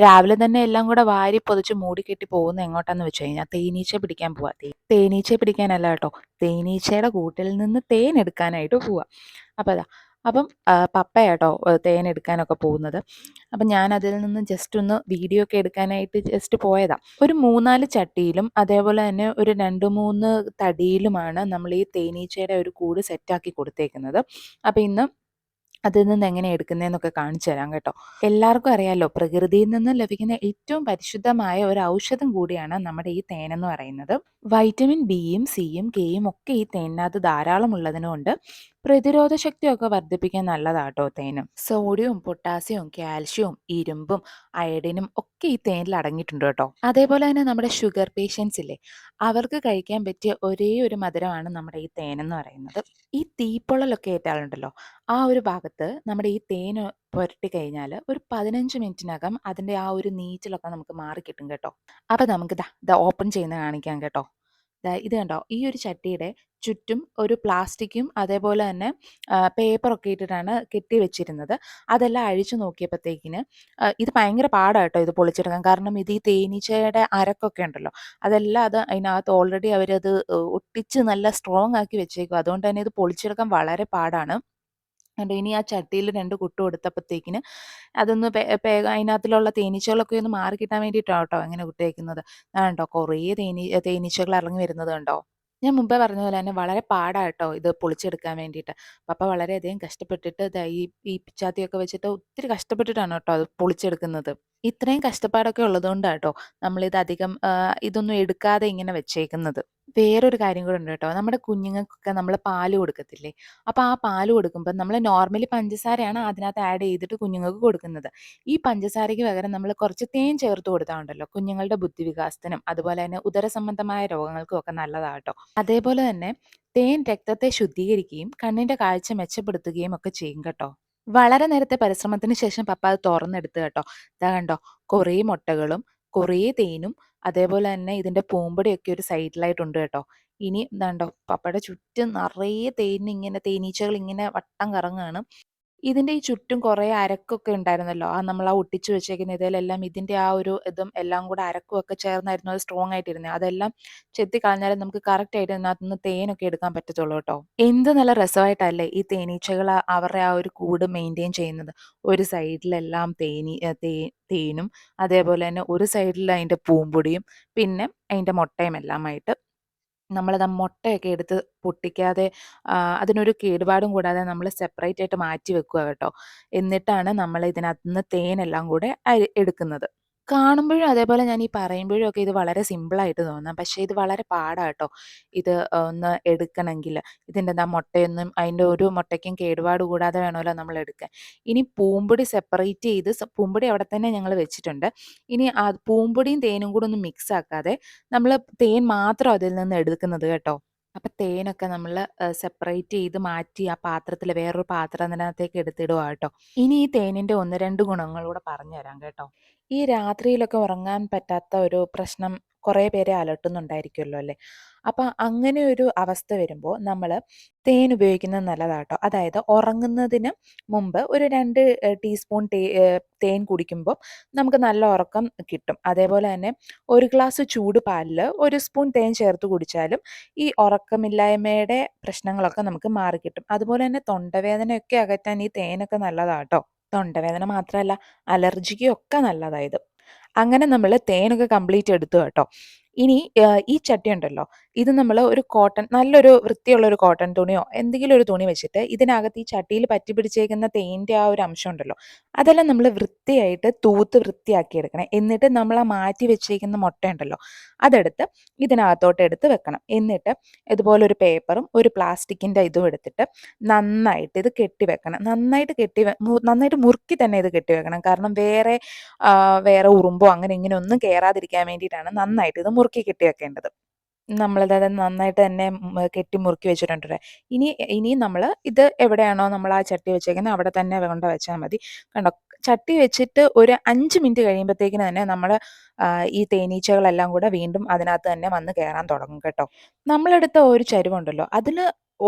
രാവിലെ തന്നെ എല്ലാം കൂടെ വാരി പൊതിച്ച് മൂടിക്കെട്ടി പോകുന്നത് എങ്ങോട്ടാന്ന് വെച്ച് കഴിഞ്ഞാൽ തേനീച്ച പിടിക്കാൻ പോവാ. തേനീച്ചയെ പിടിക്കാനല്ല കേട്ടോ, തേനീച്ചയുടെ കൂട്ടിൽ നിന്ന് തേൻ എടുക്കാനായിട്ട് പോവാ. അപ്പം അതാ അപ്പം പപ്പയാട്ടോ തേൻ എടുക്കാനൊക്കെ പോകുന്നത്. അപ്പം ഞാൻ അതിൽ നിന്ന് ജസ്റ്റ് ഒന്ന് വീഡിയോ ഒക്കെ എടുക്കാനായിട്ട് ജസ്റ്റ് പോയതാ. ഒരു 3-4 ചട്ടിയിലും അതേപോലെ തന്നെ ഒരു 2-3 തടിയിലുമാണ് നമ്മൾ ഈ തേനീച്ചയുടെ ഒരു കൂട് സെറ്റാക്കി കൊടുത്തേക്കുന്നത്. അപ്പം ഇന്ന് അതിൽ നിന്ന് എങ്ങനെ എടുക്കുന്നതെന്നൊക്കെ കാണിച്ചു തരാം കേട്ടോ. എല്ലാവർക്കും അറിയാലോ, പ്രകൃതിയിൽ നിന്ന് ലഭിക്കുന്ന ഏറ്റവും പരിശുദ്ധമായ ഒരു ഔഷധം കൂടിയാണ് നമ്മുടെ ഈ തേനെന്ന് പറയുന്നത്. വൈറ്റമിൻ ബിയും സിയും കെയും ഒക്കെ ഈ തേനിനകത്ത് ധാരാളം ഉള്ളതിനുകൊണ്ട് പ്രതിരോധ ശക്തിയൊക്കെ വർദ്ധിപ്പിക്കാൻ നല്ലതാട്ടോ തേനും. സോഡിയവും പൊട്ടാസ്യവും കാൽഷ്യവും ഇരുമ്പും അയഡിനും ഒക്കെ ഈ തേനിൽ അടങ്ങിയിട്ടുണ്ട് കേട്ടോ. അതേപോലെ തന്നെ നമ്മുടെ ഷുഗർ പേഷ്യൻസ് ഇല്ലേ, അവർക്ക് കഴിക്കാൻ പറ്റിയ ഒരേ ഒരു മധുരമാണ് നമ്മുടെ ഈ തേനെന്ന് പറയുന്നത്. ഈ തീപ്പൊള്ളലൊക്കെ ഏറ്റാലുണ്ടല്ലോ, ആ ഒരു ഭാഗത്ത് നമ്മുടെ ഈ തേൻ പുരട്ടി കഴിഞ്ഞാൽ ഒരു 15 മിനിറ്റിനകം അതിൻ്റെ ആ ഒരു നീറ്റലൊക്കെ നമുക്ക് മാറിക്കിട്ടും കേട്ടോ. അപ്പം നമുക്ക് ദാ ഓപ്പൺ ചെയ്യുന്നത് കാണിക്കാം കേട്ടോ. ഇത് കണ്ടോ, ഈ ഒരു ചട്ടിയുടെ ചുറ്റും ഒരു പ്ലാസ്റ്റിക്കും അതേപോലെ തന്നെ പേപ്പറൊക്കെ ഇട്ടിട്ടാണ് കെട്ടി വെച്ചിരുന്നത്. അതെല്ലാം അഴിച്ചു നോക്കിയപ്പോഴത്തേക്കിന് ഇത് ഭയങ്കര പാടാണ് കേട്ടോ ഇത് പൊളിച്ചെടുക്കാൻ. കാരണം ഇത് ഈ തേനീച്ചയുടെ അരക്കൊക്കെ ഉണ്ടല്ലോ, അതെല്ലാം അതിനകത്ത് ഓൾറെഡി അവരത് ഒട്ടിച്ച് നല്ല സ്ട്രോങ് ആക്കി വെച്ചേക്കും. അതുകൊണ്ട് തന്നെ ഇത് പൊളിച്ചെടുക്കാൻ വളരെ പാടാണ്. കണ്ടോ, ഇനി ആ ചട്ടിയിൽ 2 കുട്ട് കൊടുത്തപ്പോഴത്തേക്കിന് അതൊന്ന് അതിനകത്തിലുള്ള തേനീച്ചകളൊക്കെ ഒന്ന് മാറി കിട്ടാൻ വേണ്ടിയിട്ടാണ് കേട്ടോ അങ്ങനെ കുത്തിയേക്കുന്നത്. കണ്ടോ, കുറേ തേനീച്ചകൾ ഇറങ്ങി വരുന്നത് കണ്ടോ. ഞാൻ മുമ്പേ പറഞ്ഞ പോലെ തന്നെ വളരെ പാടാണ് കേട്ടോ ഇത് പൊളിച്ചെടുക്കാൻ വേണ്ടിയിട്ട്. പപ്പ വളരെയധികം കഷ്ടപ്പെട്ടിട്ട് ദാ ഈ പിച്ചാത്തിയൊക്കെ വെച്ചിട്ട് ഒത്തിരി കഷ്ടപ്പെട്ടിട്ടാണ് കേട്ടോ അത് പൊളിച്ചെടുക്കുന്നത്. ഇത്രയും കഷ്ടപ്പാടൊക്കെ ഉള്ളതുകൊണ്ടാണ് കേട്ടോ നമ്മളിത് അധികം ഇതൊന്നും എടുക്കാതെ ഇങ്ങനെ വെച്ചേക്കുന്നത്. വേറൊരു കാര്യം കൂടെ ഉണ്ട് കേട്ടോ. നമ്മുടെ കുഞ്ഞുങ്ങൾക്കൊക്കെ നമ്മൾ പാല് കൊടുക്കത്തില്ലേ? അപ്പോൾ ആ പാല് കൊടുക്കുമ്പോൾ നമ്മൾ നോർമലി പഞ്ചസാരയാണ് അതിനകത്ത് ആഡ് ചെയ്തിട്ട് കുഞ്ഞുങ്ങൾക്ക് കൊടുക്കുന്നത്. ഈ പഞ്ചസാരയ്ക്ക് പകരം നമ്മൾ കുറച്ച് തേൻ ചേർത്ത് കൊടുത്താൽ ഉണ്ടല്ലോ, കുഞ്ഞുങ്ങളുടെ ബുദ്ധിവികാസത്തിനും അതുപോലെ തന്നെ ഉദരസംബന്ധമായ രോഗങ്ങൾക്കും ഒക്കെ നല്ലതാണ് കേട്ടോ. അതേപോലെ തന്നെ തേൻ രക്തത്തെ ശുദ്ധീകരിക്കുകയും കണ്ണിന്റെ കാഴ്ച മെച്ചപ്പെടുത്തുകയും ഒക്കെ ചെയ്യും കേട്ടോ. വളരെ നേരത്തെ പരിശ്രമത്തിന് ശേഷം പപ്പ അത് തുറന്നെടുത്ത് കേട്ടോ. ഇതാ കണ്ടോ, കുറേ മുട്ടകളും കുറേ തേനും അതേപോലെ തന്നെ ഇതിന്റെ പൂമ്പൊടിയൊക്കെ ഒരു സൈഡിലായിട്ടുണ്ട് കേട്ടോ. ഇനി ഇതാണ്ടോ, പപ്പയുടെ ചുറ്റും നിറയെ തേനീച്ചകൾ ഇങ്ങനെ വട്ടം കറങ്ങുകയാണ്. ഇതിന്റെ ഈ ചുറ്റും കുറേ അരക്കൊക്കെ ഉണ്ടായിരുന്നല്ലോ, നമ്മൾ ഒട്ടിച്ചു വെച്ചേക്കുന്ന ഇതിലെല്ലാം ഇതിന്റെ ആ ഒരു ഇതും എല്ലാം കൂടെ അരക്കുമൊക്കെ ചേർന്നായിരുന്നു അത് സ്ട്രോങ് ആയിട്ടിരുന്നത്. അതെല്ലാം ചെത്തി കളഞ്ഞാലേ നമുക്ക് കറക്റ്റ് ആയിട്ട് ഇതിനകത്തുനിന്ന് തേനൊക്കെ എടുക്കാൻ പറ്റത്തുള്ളൂ കേട്ടോ. എന്ത് നല്ല രസമായിട്ടല്ലേ ഈ തേനീച്ചകൾ അവരുടെ ആ ഒരു കൂട് മെയിൻറ്റെയിൻ ചെയ്യുന്നത്. ഒരു സൈഡിലെല്ലാം തേനും അതേപോലെ തന്നെ ഒരു സൈഡിൽ അതിന്റെ പൂമ്പൊടിയും പിന്നെ അതിന്റെ മുട്ടയും എല്ലാമായിട്ട് നമ്മളത് ആ മുട്ടയൊക്കെ എടുത്ത് പൊട്ടിക്കാതെ അതിനൊരു കേടുപാടും കൂടാതെ നമ്മൾ സെപ്പറേറ്റ് ആയിട്ട് മാറ്റി വെക്കുക കേട്ടോ. എന്നിട്ടാണ് നമ്മൾ ഇതിനകത്ത് നിന്ന് തേനെല്ലാം കൂടെ എടുക്കുന്നത്. കാണുമ്പോഴും അതേപോലെ ഞാൻ ഈ പറയുമ്പോഴും ഒക്കെ ഇത് വളരെ സിമ്പിളായിട്ട് തോന്നാം. പക്ഷേ ഇത് വളരെ പാടാ കേട്ടോ. ഇത് ഒന്ന് എടുക്കണമെങ്കിൽ ഇതിൻ്റെ മുട്ടയൊന്നും അതിൻ്റെ ഒരു മുട്ടയ്ക്കും കേടുപാട് കൂടാതെ വേണമല്ലോ നമ്മൾ എടുക്കാൻ. ഇനി പൂമ്പൊടി സെപ്പറേറ്റ് ചെയ്ത് പൂമ്പൊടി അവിടെ തന്നെ ഞങ്ങൾ വെച്ചിട്ടുണ്ട്. ഇനി ആ പൂമ്പൊടിയും തേനും കൂടെ ഒന്ന് മിക്സ് ആക്കാതെ നമ്മൾ തേൻ മാത്രം അതിൽ നിന്ന് എടുക്കുന്നത് കേട്ടോ. അപ്പം തേനൊക്കെ നമ്മൾ സെപ്പറേറ്റ് ചെയ്ത് മാറ്റി ആ പാത്രത്തിൽ വേറൊരു പാത്രം അതിനകത്തേക്ക് എടുത്തിടുക കേട്ടോ. ഇനി ഈ തേനിൻ്റെ 1-2 ഗുണങ്ങളൂടെ പറഞ്ഞു തരാം കേട്ടോ. ഈ രാത്രിയിലൊക്കെ ഉറങ്ങാൻ പറ്റാത്ത ഒരു പ്രശ്നം കുറേ പേരെ അലട്ടുന്നുണ്ടായിരിക്കുമല്ലോ അല്ലേ? അപ്പം അങ്ങനെ ഒരു അവസ്ഥ വരുമ്പോൾ നമ്മൾ തേൻ ഉപയോഗിക്കുന്നത് നല്ലതാട്ടോ. അതായത് ഉറങ്ങുന്നതിന് മുമ്പ് ഒരു 2 ടീസ്പൂൺ തേൻ കുടിക്കുമ്പോൾ നമുക്ക് നല്ല ഉറക്കം കിട്ടും. അതേപോലെ തന്നെ 1 ഗ്ലാസ് ചൂട് പാലിൽ 1 സ്പൂൺ തേൻ ചേർത്ത് കുടിച്ചാലും ഈ ഉറക്കമില്ലായ്മയുടെ പ്രശ്നങ്ങളൊക്കെ നമുക്ക് മാറിക്കിട്ടും. അതുപോലെ തന്നെ തൊണ്ടവേദനയൊക്കെ അകറ്റാൻ ഈ തേനൊക്കെ നല്ലതാട്ടോ. തൊണ്ടവേദന മാത്രമല്ല, അലർജിക്കും ഒക്കെ നല്ലതാണ് ഇത്. അങ്ങനെ നമ്മൾ തേനൊക്കെ കംപ്ലീറ്റ് എടുത്തു കേട്ടോ. ഇനി ഈ ചട്ടി ഉണ്ടല്ലോ, ഇത് നമ്മൾ ഒരു നല്ലൊരു വൃത്തിയുള്ള ഒരു കോട്ടൺ തുണിയോ എന്തെങ്കിലും ഒരു തുണി വെച്ചിട്ട് ഇതിനകത്ത് ഈ ചട്ടിയിൽ പറ്റി പിടിച്ചേക്കുന്ന തേൻ്റെ ആ ഒരു അംശം ഉണ്ടല്ലോ, അതെല്ലാം നമ്മൾ വൃത്തിയായിട്ട് തൂത്ത് വൃത്തിയാക്കി എടുക്കണം. എന്നിട്ട് നമ്മൾ ആ മാറ്റി വെച്ചേക്കുന്ന മുട്ട ഉണ്ടല്ലോ, അതെടുത്ത് ഇതിനകത്തോട്ട് എടുത്ത് വെക്കണം. എന്നിട്ട് ഇതുപോലെ ഒരു പേപ്പറും ഒരു പ്ലാസ്റ്റിക്കിൻ്റെ ഇതും എടുത്തിട്ട് നന്നായിട്ട് ഇത് കെട്ടി വെക്കണം. നന്നായിട്ട് മുറുക്കി തന്നെ ഇത് കെട്ടി വെക്കണം. കാരണം വേറെ ഉറുമ്പോ അങ്ങനെ ഇങ്ങനെ ഒന്നും കയറാതിരിക്കാൻ വേണ്ടിയിട്ടാണ് നന്നായിട്ട് ഇത് മുറുക്കി കെട്ടി വെക്കേണ്ടത്. നമ്മളത് നന്നായിട്ട് തന്നെ കെട്ടി മുറുക്കി വെച്ചിട്ടുണ്ട്. ഇനി നമ്മൾ ഇത് എവിടെയാണോ നമ്മൾ ആ ചട്ടി വെച്ചേക്കുന്നത് അവിടെ തന്നെ കൊണ്ട് വെച്ചാൽ മതി. കണ്ടോ, ചട്ടി വെച്ചിട്ട് ഒരു 5 മിനിറ്റ് കഴിയുമ്പോഴത്തേക്കിന് തന്നെ നമ്മൾ ഈ തേനീച്ചകളെല്ലാം കൂടെ വീണ്ടും അതിനകത്ത് തന്നെ വന്ന് കയറാൻ തുടങ്ങും കേട്ടോ. നമ്മളെടുത്ത ഒരു ചരുവുണ്ടല്ലോ, അതിൽ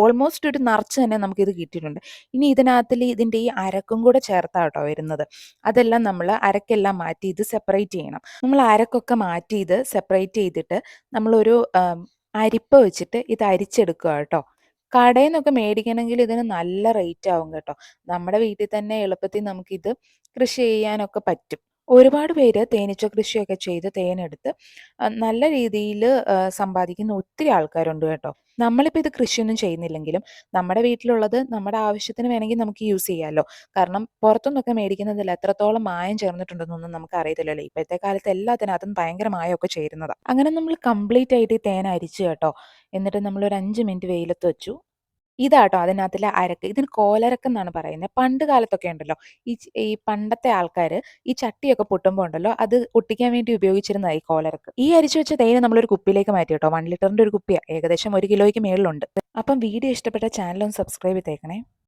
ഓൾമോസ്റ്റ് ഒരു നിറച്ച് തന്നെ നമുക്കിത് കിട്ടിയിട്ടുണ്ട്. ഇനി ഇതിനകത്തിൽ ഇതിൻ്റെ ഈ അരക്കും കൂടെ ചേർത്താണ് കേട്ടോ വരുന്നത്. അതെല്ലാം നമ്മൾ അരക്കെല്ലാം മാറ്റി ഇത് സെപ്പറേറ്റ് ചെയ്യണം. നമ്മൾ അരക്കൊക്കെ മാറ്റി ഇത് സെപ്പറേറ്റ് ചെയ്തിട്ട് നമ്മളൊരു അരിപ്പ വെച്ചിട്ട് ഇത് അരിച്ചെടുക്കുക കേട്ടോ. കടയിൽ നിന്നൊക്കെ മേടിക്കണമെങ്കിൽ ഇതിന് നല്ല റേറ്റ് ആവും കേട്ടോ. നമ്മുടെ വീട്ടിൽ തന്നെ എളുപ്പത്തിൽ നമുക്കിത് കൃഷി ചെയ്യാനൊക്കെ പറ്റും. ഒരുപാട് പേര് തേനീച്ച കൃഷിയൊക്കെ ചെയ്ത് തേനെടുത്ത് നല്ല രീതിയിൽ സമ്പാദിക്കുന്ന ഒത്തിരി ആൾക്കാരുണ്ട് കേട്ടോ. നമ്മളിപ്പോൾ ഇത് കൃഷിയൊന്നും ചെയ്യുന്നില്ലെങ്കിലും നമ്മുടെ വീട്ടിലുള്ളത് നമ്മുടെ ആവശ്യത്തിന് വേണമെങ്കിൽ നമുക്ക് യൂസ് ചെയ്യാമല്ലോ. കാരണം പുറത്തുനിന്നൊക്കെ മേടിക്കുന്നതിൽ എത്രത്തോളം മായം ചേർന്നിട്ടുണ്ടെന്നൊന്നും നമുക്ക് അറിയത്തില്ലല്ലോ. ഇപ്പോഴത്തെ കാലത്ത് എല്ലാത്തിനകത്തും ഭയങ്കര മായമൊക്കെ ചേരുന്നതാണ്. അങ്ങനെ നമ്മൾ കംപ്ലീറ്റ് ആയിട്ട് ഈ തേൻ അരിച്ചു കേട്ടോ. എന്നിട്ട് നമ്മളൊരു 5 മിനിറ്റ് വെയിലത്ത് വെച്ചു. ഇതാട്ടോ അതിനകത്തിലെ അരക്ക്. ഇതിന് കോലരക്കെന്നാണ് പറയുന്നത്. പണ്ട് കാലത്തൊക്കെ ഉണ്ടല്ലോ, ഈ പണ്ടത്തെ ആൾക്കാർ ഈ ചട്ടിയൊക്കെ പൊട്ടുമ്പോൾ ഉണ്ടല്ലോ, അത് ഒട്ടിക്കാൻ വേണ്ടി ഉപയോഗിച്ചിരുന്നതാണ് ഈ കോലരക്ക്. ഈ അരിച്ചു വെച്ച തേന് നമ്മളൊരു കുപ്പിയിലേക്ക് മാറ്റി കേട്ടോ. 1 ലിറ്ററിൻ്റെ ഒരു കുപ്പിയാണ്. ഏകദേശം 1 കിലോയ്ക്ക് മേളിലുണ്ട്. അപ്പം വീഡിയോ ഇഷ്ടപ്പെട്ട ചാനൽ ഒന്ന് സബ്സ്ക്രൈബ് ചെയ്തേക്കണേ.